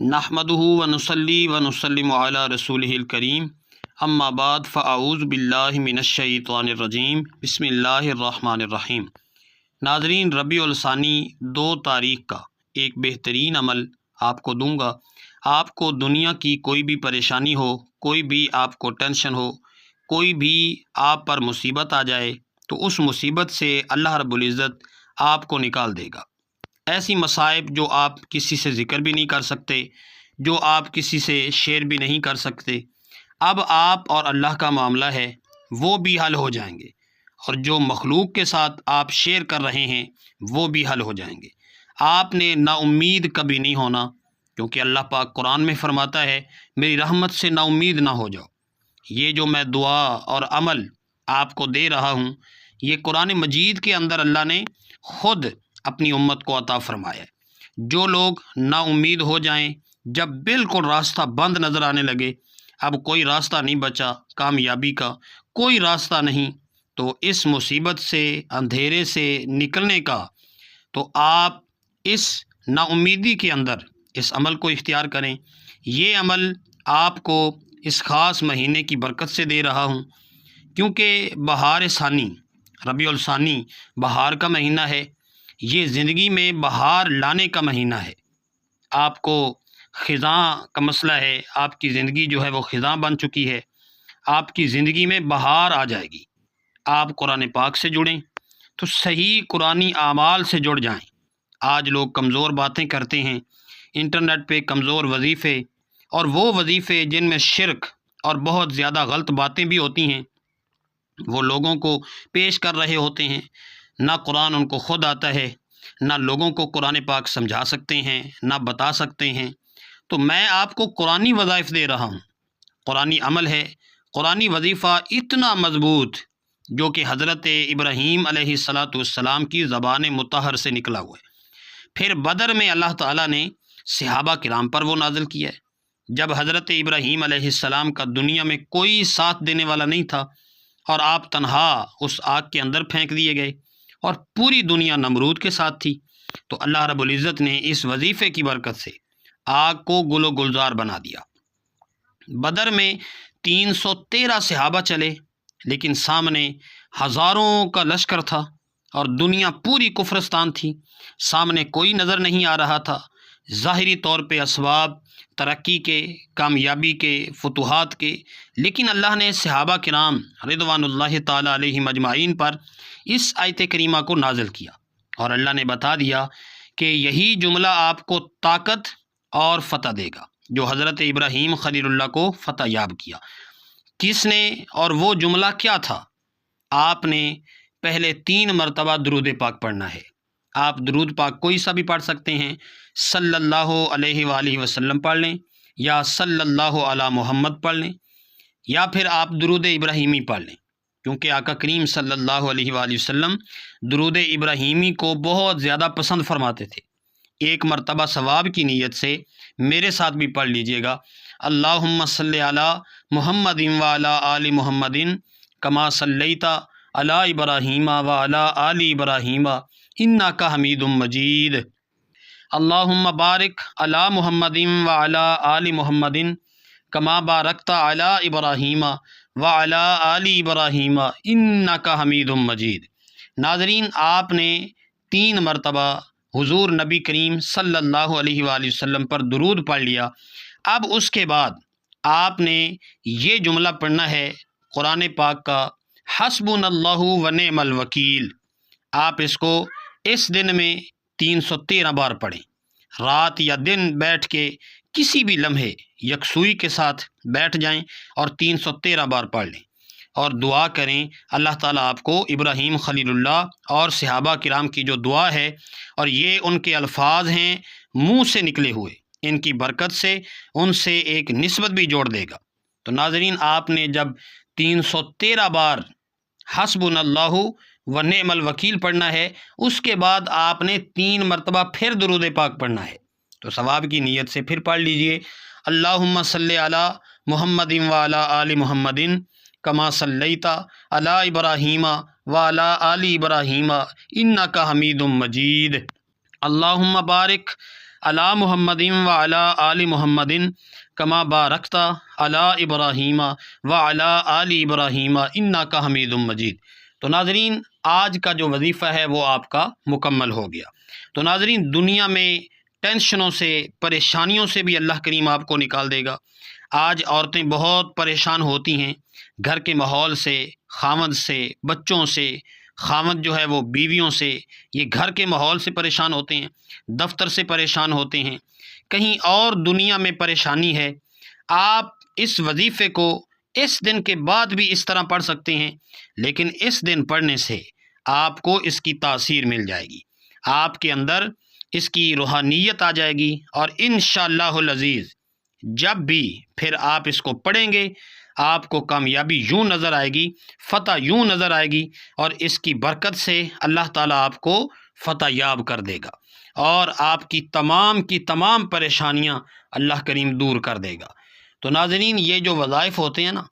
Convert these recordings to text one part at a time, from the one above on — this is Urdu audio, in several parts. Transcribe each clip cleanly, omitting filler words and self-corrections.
نحمدہ ونصلی ونسلم علی رسولہ الکریم اما بعد فاعوذ باللہ من الشیطان الرجیم بسم اللہ الرحمن الرحیم۔ ناظرین، ربیع الثانی 2 تاریخ کا ایک بہترین عمل آپ کو دوں گا۔ آپ کو دنیا کی کوئی بھی پریشانی ہو، کوئی بھی آپ کو ٹینشن ہو، کوئی بھی آپ پر مصیبت آ جائے تو اس مصیبت سے اللہ رب العزت آپ کو نکال دے گا۔ ایسی مصائب جو آپ کسی سے ذکر بھی نہیں کر سکتے، جو آپ کسی سے شیئر بھی نہیں کر سکتے، اب آپ اور اللہ کا معاملہ ہے، وہ بھی حل ہو جائیں گے، اور جو مخلوق کے ساتھ آپ شیئر کر رہے ہیں وہ بھی حل ہو جائیں گے۔ آپ نے نا امید کبھی نہیں ہونا، کیونکہ اللہ پاک قرآن میں فرماتا ہے میری رحمت سے نا امید نہ ہو جاؤ۔ یہ جو میں دعا اور عمل آپ کو دے رہا ہوں، یہ قرآن مجید کے اندر اللہ نے خود اپنی امت کو عطا فرمایا ہے۔ جو لوگ نا امید ہو جائیں، جب بالکل راستہ بند نظر آنے لگے، اب کوئی راستہ نہیں بچا کامیابی کا، کوئی راستہ نہیں، تو اس مصیبت سے، اندھیرے سے نکلنے کا، تو آپ اس نا امیدی کے اندر اس عمل کو اختیار کریں۔ یہ عمل آپ کو اس خاص مہینے کی برکت سے دے رہا ہوں، کیونکہ بہار ثانی، ربیع الثانی بہار کا مہینہ ہے۔ یہ زندگی میں بہار لانے کا مہینہ ہے۔ آپ کو خزاں کا مسئلہ ہے، آپ کی زندگی جو ہے وہ خزاں بن چکی ہے، آپ کی زندگی میں بہار آ جائے گی۔ آپ قرآن پاک سے جڑیں تو صحیح قرآنی اعمال سے جڑ جائیں۔ آج لوگ کمزور باتیں کرتے ہیں، انٹرنیٹ پہ کمزور وظیفے، اور وہ وظیفے جن میں شرک اور بہت زیادہ غلط باتیں بھی ہوتی ہیں، وہ لوگوں کو پیش کر رہے ہوتے ہیں۔ نہ قرآن ان کو خود آتا ہے، نہ لوگوں کو قرآن پاک سمجھا سکتے ہیں، نہ بتا سکتے ہیں۔ تو میں آپ کو قرآنی وظائف دے رہا ہوں، قرآنی عمل ہے، قرآنی وظیفہ اتنا مضبوط جو کہ حضرت ابراہیم علیہ السلام کی زبان مطہر سے نکلا ہوا ہے۔ پھر بدر میں اللہ تعالیٰ نے صحابہ کرام پر وہ نازل کیا ہے، جب حضرت ابراہیم علیہ السلام کا دنیا میں کوئی ساتھ دینے والا نہیں تھا، اور آپ تنہا اس آگ کے اندر پھینک دیے گئے، اور پوری دنیا نمرود کے ساتھ تھی، تو اللہ رب العزت نے اس وظیفے کی برکت سے آگ کو گل و گلزار بنا دیا۔ بدر میں 313 صحابہ چلے، لیکن سامنے ہزاروں کا لشکر تھا، اور دنیا پوری کفرستان تھی، سامنے کوئی نظر نہیں آ رہا تھا۔ ظاہری طور پہ اسباب ترقی کے، کامیابی کے، فتوحات کے، لیکن اللہ نے صحابہ کرام رضوان اللہ تعالیٰ علیہم اجمعین پر اس آیت کریمہ کو نازل کیا، اور اللہ نے بتا دیا کہ یہی جملہ آپ کو طاقت اور فتح دے گا جو حضرت ابراہیم خلیل اللہ کو فتح یاب کیا۔ کس نے؟ اور وہ جملہ کیا تھا؟ آپ نے پہلے 3 مرتبہ درود پاک پڑھنا ہے۔ آپ درود پاک کوئی سا بھی پڑھ سکتے ہیں، صلی اللہ علیہ وآلہ وسلم پڑھ لیں، یا صلی اللہ علی محمد پڑھ لیں، یا پھر آپ درود ابراہیمی پڑھ لیں، کیونکہ آقا کریم صلی اللہ علیہ وآلہ وسلم درود ابراہیمی کو بہت زیادہ پسند فرماتے تھے۔ ایک مرتبہ ثواب کی نیت سے میرے ساتھ بھی پڑھ لیجئے گا، اللہم صلی علی محمد وعلی آل محمد کما صلیت علی ابراہیم وعلی آل ابراہیم انک حمید مجید، اللہم بارک علی محمد وعلی آل محمد کما بارکت علی ابراہیم وعلی آل ابراہیم انک حمید مجید۔ ناظرین، آپ نے 3 مرتبہ حضور نبی کریم صلی اللہ علیہ وآلہ وسلم پر درود پڑھ لیا۔ اب اس کے بعد آپ نے یہ جملہ پڑھنا ہے قرآن پاک کا، حسبنا اللہ و نعم الوکیل۔ آپ اس کو اس دن میں 313 بار پڑھیں، رات یا دن بیٹھ کے کسی بھی لمحے یکسوئی کے ساتھ بیٹھ جائیں اور 313 بار پڑھ لیں، اور دعا کریں اللہ تعالیٰ آپ کو ابراہیم خلیل اللہ اور صحابہ کرام کی جو دعا ہے، اور یہ ان کے الفاظ ہیں منہ سے نکلے ہوئے، ان کی برکت سے ان سے ایک نسبت بھی جوڑ دے گا۔ تو ناظرین، آپ نے جب 313 بار حسبنا اللہ و نعم الوکیل پڑھنا ہے، اس کے بعد آپ نے 3 مرتبہ پھر درود پاک پڑھنا ہے، تو ثواب کی نیت سے پھر پڑھ لیجئے، اللہم صلی علی محمد وعلی آل محمد کما صلیت علی ابراہیم وعلی آل ابراہیم انک حمید مجید، اللہم بارک علی محمد و علی آل محمد کما بارکت علی ابراہیم و علی آل ابراہیم انک حمید مجید۔ تو ناظرین آج کا جو وظیفہ ہے وہ آپ کا مکمل ہو گیا۔ تو ناظرین دنیا میں ٹینشنوں سے پریشانیوں سے بھی اللہ کریم آپ کو نکال دے گا۔ آج عورتیں بہت پریشان ہوتی ہیں گھر کے ماحول سے، خاوند سے، بچوں سے، خاوند جو ہے وہ بیویوں سے، یہ گھر کے ماحول سے پریشان ہوتے ہیں، دفتر سے پریشان ہوتے ہیں، کہیں اور دنیا میں پریشانی ہے۔ آپ اس وظیفے کو اس دن کے بعد بھی اس طرح پڑھ سکتے ہیں، لیکن اس دن پڑھنے سے آپ کو اس کی تاثیر مل جائے گی، آپ کے اندر اس کی روحانیت آ جائے گی، اور انشاءاللہ العزیز جب بھی پھر آپ اس کو پڑھیں گے آپ کو کامیابی یوں نظر آئے گی، فتح یوں نظر آئے گی، اور اس کی برکت سے اللہ تعالیٰ آپ کو فتح یاب کر دے گا، اور آپ کی تمام پریشانیاں اللہ کریم دور کر دے گا۔ تو ناظرین یہ جو وظائف ہوتے ہیں نا،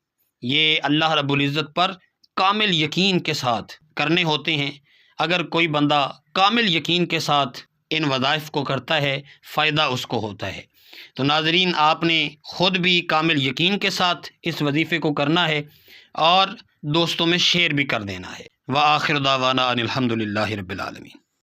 یہ اللہ رب العزت پر کامل یقین کے ساتھ کرنے ہوتے ہیں۔ اگر کوئی بندہ کامل یقین کے ساتھ ان وظائف کو کرتا ہے فائدہ اس کو ہوتا ہے۔ تو ناظرین آپ نے خود بھی کامل یقین کے ساتھ اس وظیفے کو کرنا ہے اور دوستوں میں شیئر بھی کر دینا ہے۔ وآخر دعوانا ان الحمد للہ رب العالمین۔